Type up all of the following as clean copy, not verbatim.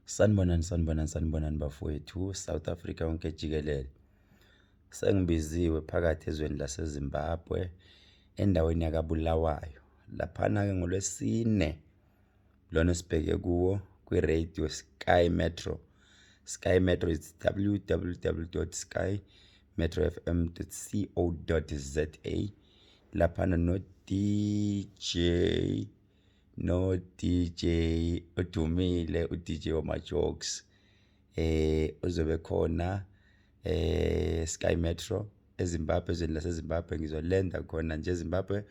Sanibonani bafowethu, South Africa yonke jikelele. Sengibiziwe phakathi ezweni laseZimbabwe endaweni yakabulawayo. Laphana ke ngolwesine lona sibheke kuwo kwi-radio Sky Metro. Sky Metro is www.skymetrofm.co.za. Laphana no DJ udumile, uDJ wama-jokes uzobe khona Sky Metro eZimbabwe, ezweni laseZimbabwe. Ngizolenda khona nje eZimbabwe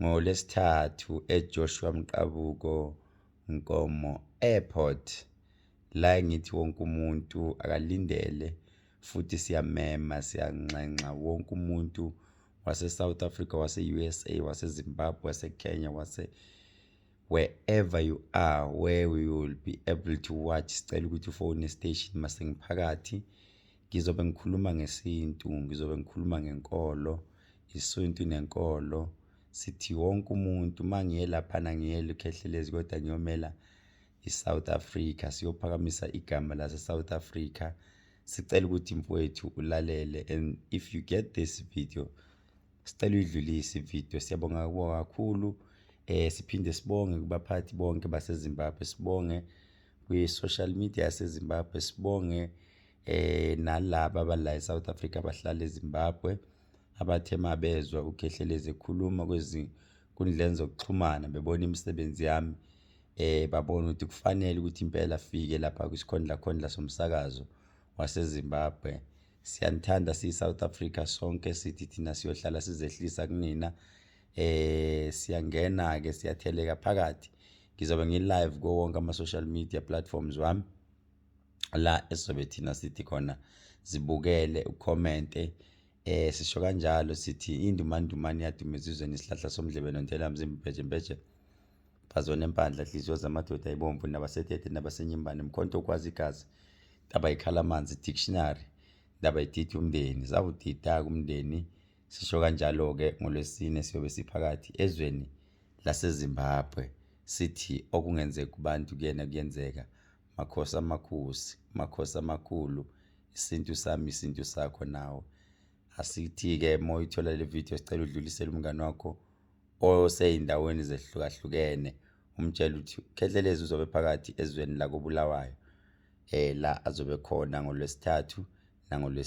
ngoLwesithathu eJoshua Mqabuko Nkomo Airport. La ngithi wonke umuntu akalindele, futhi siyamema siyanxenxa wonke umuntu wase-South Africa, wase-USA, wase-Zimbabwe, wase-Kenya, wherever you are, where we will be able to watch. Sicela ukuthi ufone station masengiphakathi. Ngizobe ngikhuluma ngesintu, ngizobe ngikhuluma ngenkolo, isintu nenkolo. Sithi wonke umuntu mangiye laphana ngiyele Khehlelezi kodwa ngiyomela iSouth Africa, siyophakamisa igama lase-South Africa. Sicela ukuthi mfowethu ulalele, and if you get this video, sicela uyidlulise video. Siyabonga kakhulu. Siphinde sibonge kubaphathi bonke baseZimbabwe, sibonge kwi-social media yaseZimbabwe, sibonge nalabo abala eSouth Africa abahlala eZimbabwe abathe mabezwa uKhehlelezi ekhuluma kwizinkundleni zokuxhumana, bebona imisebenzi yami, babona ukuthi kufanele ukuthi impela afike lapha kwisikhondla somsakazo waseZimbabwe. Siyanithanda siyi-South Africa sonke, sithi thina siyohlala sizehlisa kunina. Siyangena-ke, siyatheleka phakathi. Ngizobe ngi-live ko wonke ama-social media platforms wami, la esizobe thina sithi khona zibukele, ucommente. Sisho kanjalo sithi indumandumane yadumiza izweni, isihlahla somdlebe nontela mzimba mbeje phazona empandla, hliziyo zamadoda ayibomvu, nabasethethe nabasenyimbane, mkhonto okwazi igazi, ndaba yikhala amanzi, dictionary, ndaba yididi umndeni, zawudida kumndeni. Sisho kanjalo-ke ngolwesine siyobe siphakathi ezweni laseZimbabwe. Sithi okungenzeka kubantu kuyena kuyenzeka. Makhosi amakhosi, makhosi amakhulu, isintu sami isintu sakho nawe. Asithi-ke moyithola le video, sicela udlulisele umngane wakho oseyindaweni zehlukahlukene, umtshela ukuthi Khehlelezi uzobe phakathi ezweni lakobulawayo, la azobe khona ngoLwesithathu nangolwesine.